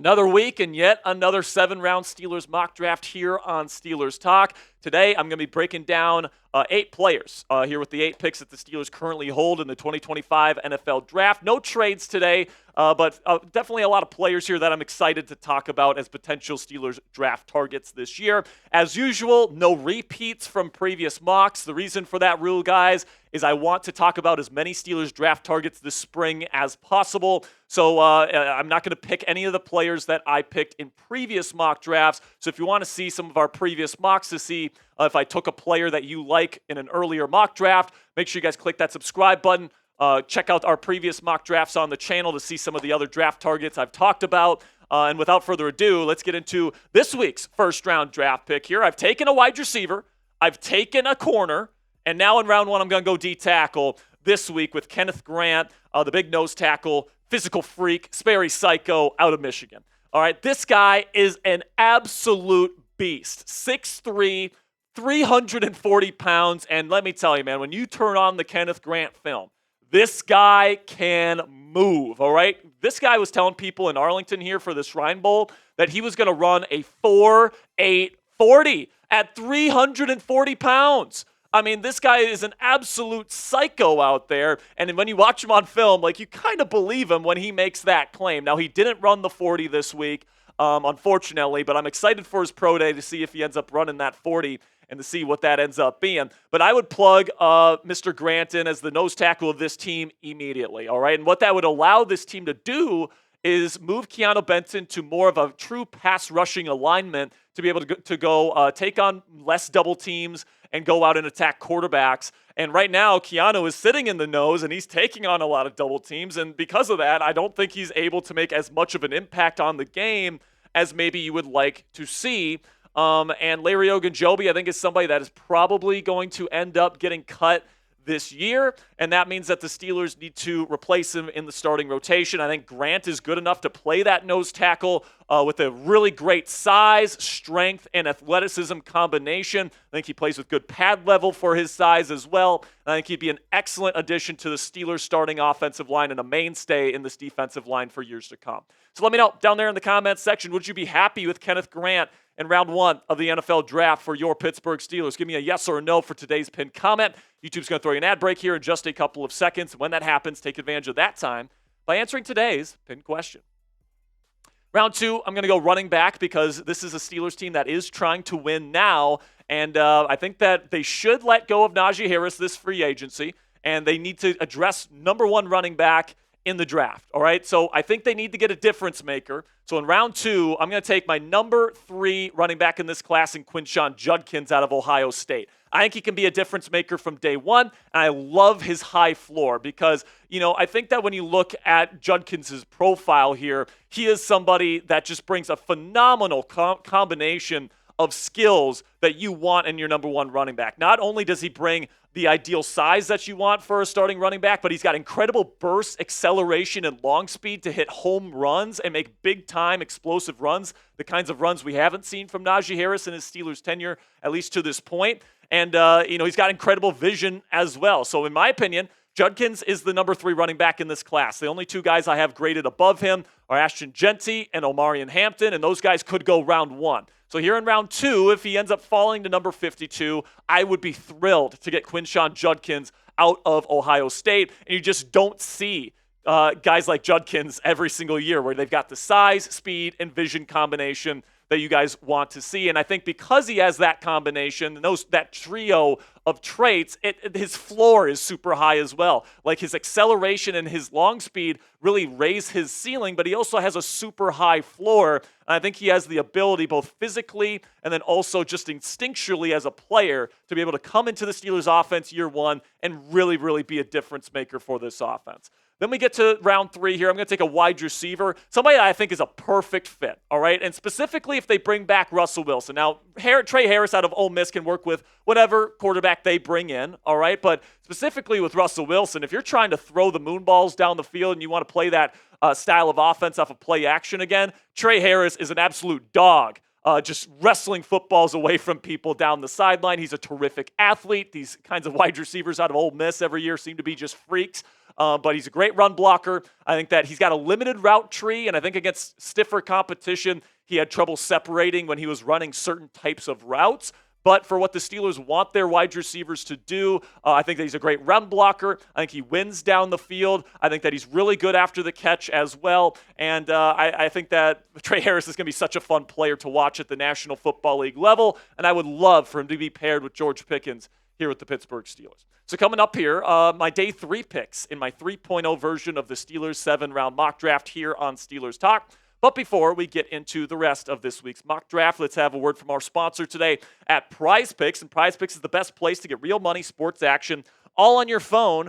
Another week and yet another 7-round Steelers mock draft here on Steelers Talk. Today, I'm going to be breaking down 8 players here with the 8 picks that the Steelers currently hold in the 2025 NFL Draft. No trades today, but definitely a lot of players here that I'm excited to talk about as potential Steelers draft targets this year. As usual, no repeats from previous mocks. The reason for that rule, guys, is I want to talk about as many Steelers draft targets this spring as possible. So I'm not going to pick any of the players that I picked in previous mock drafts. So if you want to see some of our previous mocks to see if I took a player that you like in an earlier mock draft, make sure you guys click that subscribe button. Check out our previous mock drafts on the channel to see some of the other draft targets I've talked about. And without further ado, let's get into this week's first-round draft pick here. I've taken a wide receiver. I've taken a corner. And now in round 1, I'm going to go D-tackle this week with Kenneth Grant, the big nose tackle, physical freak, Sperry psycho out of Michigan. All right, this guy is an absolute beast. 6'3", 340 pounds. And let me tell you, man, when you turn on the Kenneth Grant film, this guy can move, all right? This guy was telling people in Arlington here for the Shrine Bowl that he was going to run a 4.840 at 340 pounds. I mean, this guy is an absolute psycho out there, and when you watch him on film, like, you kind of believe him when he makes that claim. Now, he didn't run the 40 this week, unfortunately, but I'm excited for his pro day to see if he ends up running that 40 and to see what that ends up being. But I would plug Mr. Grant in as the nose tackle of this team immediately, all right? And what that would allow this team to do is move Keanu Benton to more of a true pass rushing alignment to be able to go take on less double teams and go out and attack quarterbacks. And right now, Keanu is sitting in the nose, and he's taking on a lot of double teams. And because of that, I don't think he's able to make as much of an impact on the game as maybe you would like to see. And Larry Ogunjobi, I think, is somebody that is probably going to end up getting cut this year, and that means that the Steelers need to replace him in the starting rotation. I think Grant is good enough to play that nose tackle with a really great size, strength, and athleticism combination. I think he plays with good pad level for his size as well. I think he'd be an excellent addition to the Steelers starting offensive line and a mainstay in this defensive line for years to come. So let me know down there in the comments section, would you be happy with Kenneth Grant in round 1 of the NFL draft for your Pittsburgh Steelers? Give me a yes or a no for today's pinned comment. YouTube's going to throw you an ad break here in just a couple of seconds. When that happens, take advantage of that time by answering today's pinned question. Round 2, I'm going to go running back because this is a Steelers team that is trying to win now, and I think that they should let go of Najee Harris this free agency, and they need to address number 1 running back in the draft, all right? So I think they need to get a difference maker. So in round 2, I'm going to take my number 3 running back in this class in Quinshon Judkins out of Ohio State. I think he can be a difference maker from day one, and I love his high floor because, you know, I think that when you look at Judkins' profile here, he is somebody that just brings a phenomenal combination of skills that you want in your number 1 running back. Not only does he bring the ideal size that you want for a starting running back, but he's got incredible burst, acceleration, and long speed to hit home runs and make big-time explosive runs, the kinds of runs we haven't seen from Najee Harris in his Steelers tenure, at least to this point. And, he's got incredible vision as well. So in my opinion, Judkins is the number 3 running back in this class. The only 2 guys I have graded above him are Ashton Jeanty and Omarion Hampton, and those guys could go round 1. So here in round 2, if he ends up falling to number 52, I would be thrilled to get Quinshon Judkins out of Ohio State. And you just don't see guys like Judkins every single year where they've got the size, speed, and vision combination that you guys want to see. And I think because he has that combination, that trio of traits, his floor is super high as well. Like his acceleration and his long speed really raise his ceiling, but he also has a super high floor. And I think he has the ability both physically and then also just instinctually as a player to be able to come into the Steelers offense year 1 and really, really be a difference maker for this offense. Then we get to round 3 here. I'm going to take a wide receiver, somebody that I think is a perfect fit, all right? And specifically if they bring back Russell Wilson. Now, Trey Harris out of Ole Miss can work with whatever quarterback they bring in, all right? But specifically with Russell Wilson, if you're trying to throw the moon balls down the field and you want to play that style of offense off of play action again, Trey Harris is an absolute dog. Just wrestling footballs away from people down the sideline. He's a terrific athlete. These kinds of wide receivers out of Ole Miss every year seem to be just freaks. but he's a great run blocker. I think that he's got a limited route tree, and I think against stiffer competition, he had trouble separating when he was running certain types of routes. But for what the Steelers want their wide receivers to do, I think that he's a great run blocker. I think he wins down the field. I think that he's really good after the catch as well. And I think that Trey Harris is going to be such a fun player to watch at the National Football League level. And I would love for him to be paired with George Pickens here with the Pittsburgh Steelers. So coming up here, my day 3 picks in my 3.0 version of the Steelers 7-round mock draft here on Steelers Talk. But before we get into the rest of this week's mock draft, let's have a word from our sponsor today at PrizePicks. And PrizePicks is the best place to get real money sports action all on your phone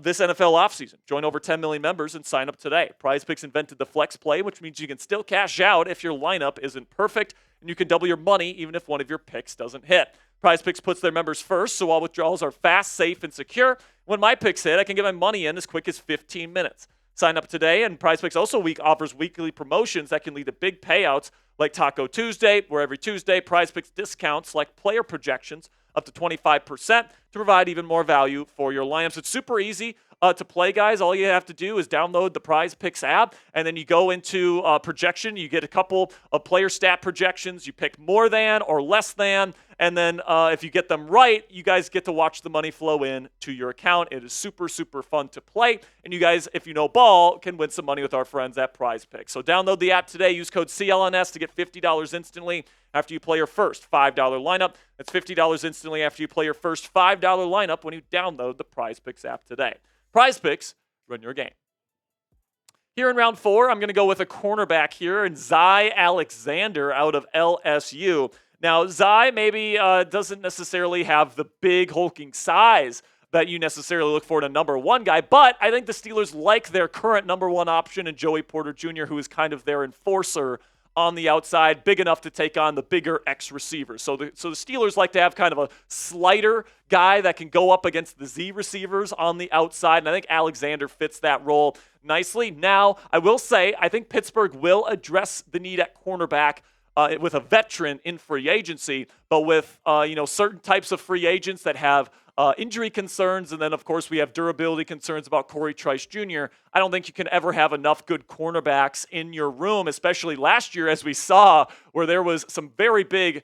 this NFL offseason. Join over 10 million members and sign up today. PrizePicks invented the flex play, which means you can still cash out if your lineup isn't perfect, and you can double your money even if one of your picks doesn't hit. PrizePicks puts their members first, so all withdrawals are fast, safe, and secure. When my picks hit, I can get my money in as quick as 15 minutes. Sign up today, and PrizePicks also offers weekly promotions that can lead to big payouts like Taco Tuesday, where every Tuesday, PrizePicks discounts like player projections up to 25% to provide even more value for your lineups. It's super easy to play, guys. All you have to do is download the PrizePicks app, and then you go into projection. You get a couple of player stat projections. You pick more than or less than, and then if you get them right, you guys get to watch the money flow in to your account. It is super, super fun to play, and you guys, if you know ball, can win some money with our friends at PrizePicks. So download the app today. Use code CLNS to get $50 instantly after you play your first $5 lineup. That's $50 instantly after you play your first $5 lineup when you download the PrizePicks app today. PrizePicks, run your game. Here in round 4, I'm going to go with a cornerback here, and Zy Alexander out of LSU. Now, Zy maybe doesn't necessarily have the big hulking size that you necessarily look for in a number 1 guy, but I think the Steelers like their current number 1 option in Joey Porter Jr., who is kind of their enforcer on the outside, big enough to take on the bigger X receivers. So the Steelers like to have kind of a slighter guy that can go up against the Z receivers on the outside, and I think Alexander fits that role nicely. Now, I will say, I think Pittsburgh will address the need at cornerback with a veteran in free agency, but with certain types of free agents that have injury concerns, and then, of course, we have durability concerns about Corey Trice Jr. I don't think you can ever have enough good cornerbacks in your room, especially last year, as we saw, where there was some very big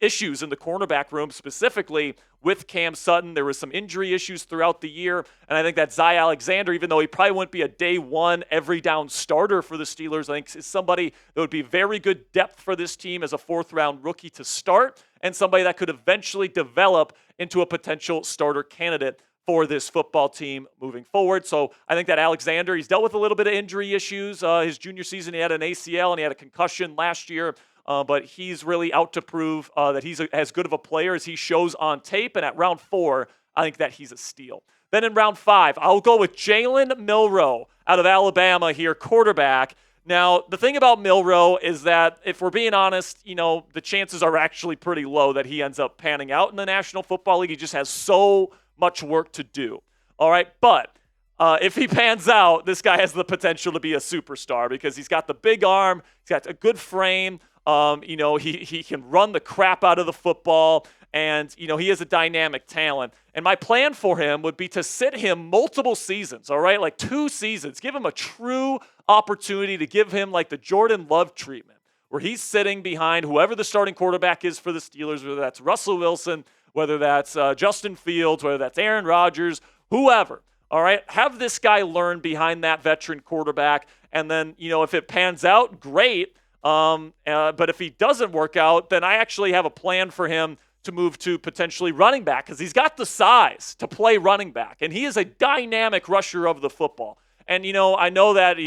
issues in the cornerback room, specifically with Cam Sutton. There was some injury issues throughout the year, and I think that Zy Alexander, even though he probably wouldn't be a day 1 every down starter for the Steelers, I think is somebody that would be very good depth for this team as a 4th-round rookie to start, and somebody that could eventually develop into a potential starter candidate for this football team moving forward. So I think that Alexander, he's dealt with a little bit of injury issues. His junior season, he had an ACL and he had a concussion last year. But he's really out to prove that he's as good of a player as he shows on tape. And at round 4, I think that he's a steal. Then in round 5, I'll go with Jalen Milroe out of Alabama here, quarterback. Now, the thing about Milroe is that, if we're being honest, the chances are actually pretty low that he ends up panning out in the National Football League. He just has so much work to do. All right, but if he pans out, this guy has the potential to be a superstar because he's got the big arm, he's got a good frame. He can run the crap out of the football, and, he is a dynamic talent. And my plan for him would be to sit him multiple seasons, all right, like 2 seasons, give him a true opportunity to give him like the Jordan Love treatment, where he's sitting behind whoever the starting quarterback is for the Steelers, whether that's Russell Wilson, whether that's Justin Fields, whether that's Aaron Rodgers, whoever. All right, have this guy learn behind that veteran quarterback, and then, if it pans out, great. But if he doesn't work out, then I actually have a plan for him to move to potentially running back, because he's got the size to play running back, and he is a dynamic rusher of the football. And, I know that,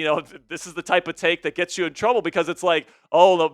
this is the type of take that gets you in trouble, because it's like,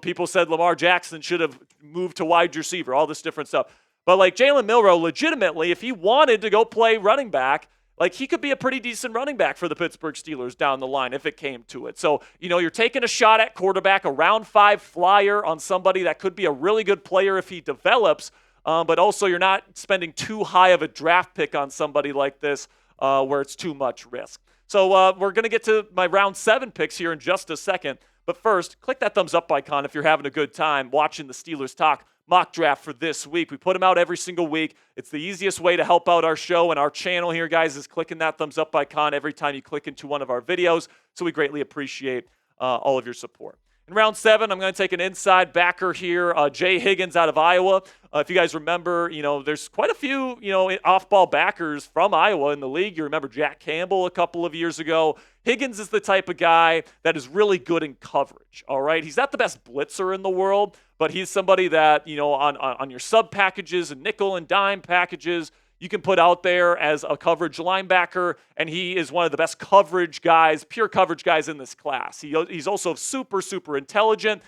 people said Lamar Jackson should have moved to wide receiver, all this different stuff. But like Jalen Milroe, legitimately, if he wanted to go play running back, like, he could be a pretty decent running back for the Pittsburgh Steelers down the line if it came to it. So, you're taking a shot at quarterback, a round 5 flyer on somebody that could be a really good player if he develops, but also you're not spending too high of a draft pick on somebody like this where it's too much risk. So we're going to get to my round 7 picks here in just a second. But first, click that thumbs up icon if you're having a good time watching the Steelers Talk mock draft for this week. We put them out every single week. It's the easiest way to help out our show and our channel here, guys, is clicking that thumbs up icon every time you click into one of our videos. So we greatly appreciate all of your support. In round 7, I'm going to take an inside backer here, Jay Higgins out of Iowa. If you guys remember, there's quite a few, off-ball backers from Iowa in the league. You remember Jack Campbell a couple of years ago. Higgins is the type of guy that is really good in coverage, all right? He's not the best blitzer in the world, but he's somebody that, on your sub packages and nickel and dime packages, you can put out there as a coverage linebacker, and he is one of the best coverage guys, pure coverage guys in this class. He's also super, super intelligent.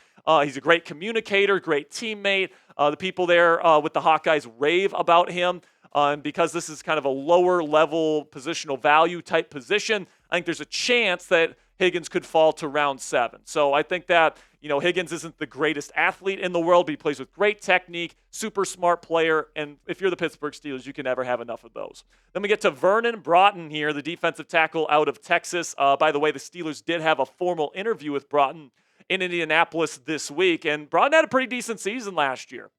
He's a great communicator, great teammate. The people there with the Hawkeyes rave about him. And because this is kind of a lower level positional value type position, I think there's a chance that Higgins could fall to round 7. So I think that, Higgins isn't the greatest athlete in the world, but he plays with great technique, super smart player, and if you're the Pittsburgh Steelers, you can never have enough of those. Then we get to Vernon Broughton here, the defensive tackle out of Texas. By the way, the Steelers did have a formal interview with Broughton in Indianapolis this week, and Broughton had a pretty decent season last year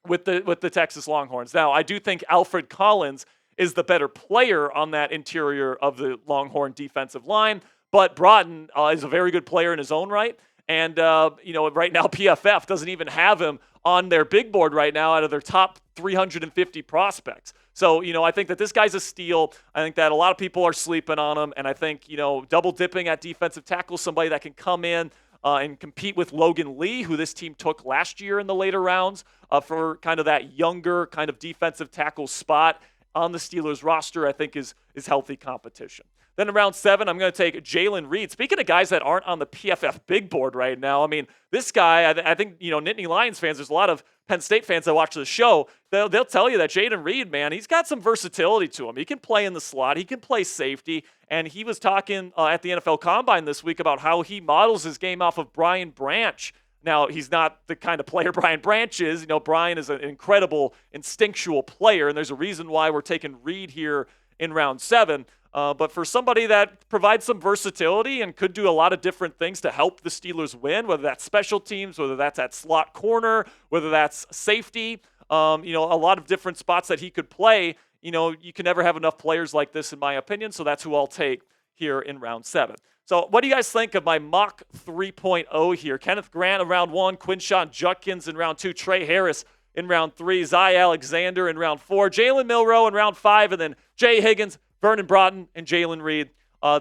with the Texas Longhorns. Now, I do think Alfred Collins is the better player on that interior of the Longhorn defensive line, but Broughton is a very good player in his own right. And, right now PFF doesn't even have him on their big board right now out of their top 350 prospects. So, I think that this guy's a steal. I think that a lot of people are sleeping on him. And I think, double dipping at defensive tackle, somebody that can come in and compete with Logan Lee, who this team took last year in the later rounds for kind of that younger kind of defensive tackle spot on the Steelers roster, I think is healthy competition. Then in round 7, I'm going to take Jalen Reed. Speaking of guys that aren't on the PFF big board right now, I mean, this guy, I think, Nittany Lions fans, there's a lot of Penn State fans that watch the show. They'll tell you that Jalen Reed, man, he's got some versatility to him. He can play in the slot. He can play safety. And he was talking at the NFL Combine this week about how he models his game off of Brian Branch. Now, he's not the kind of player Brian Branch is. Brian is an incredible instinctual player, and there's a reason why we're taking Reed here in round 7. But for somebody that provides some versatility and could do a lot of different things to help the Steelers win, whether that's special teams, whether that's at slot corner, whether that's safety, a lot of different spots that he could play, you can never have enough players like this, in my opinion. So that's who I'll take here in round 7. So what do you guys think of my mock 3.0 here? Kenneth Grant in round 1, Quinshon Judkins in round 2, Trey Harris in round 3, Zy Alexander in round 4, Jalen Milroe in round 5, and then Jay Higgins, Vernon Broughton, and Jalen Reed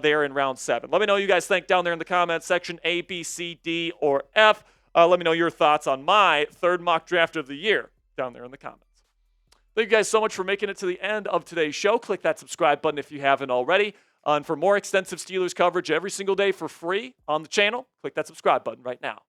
there in round 7. Let me know what you guys think down there in the comments section, A, B, C, D, or F. Let me know your thoughts on my 3rd mock draft of the year down there in the comments. Thank you guys so much for making it to the end of today's show. Click that subscribe button if you haven't already. And for more extensive Steelers coverage every single day for free on the channel, click that subscribe button right now.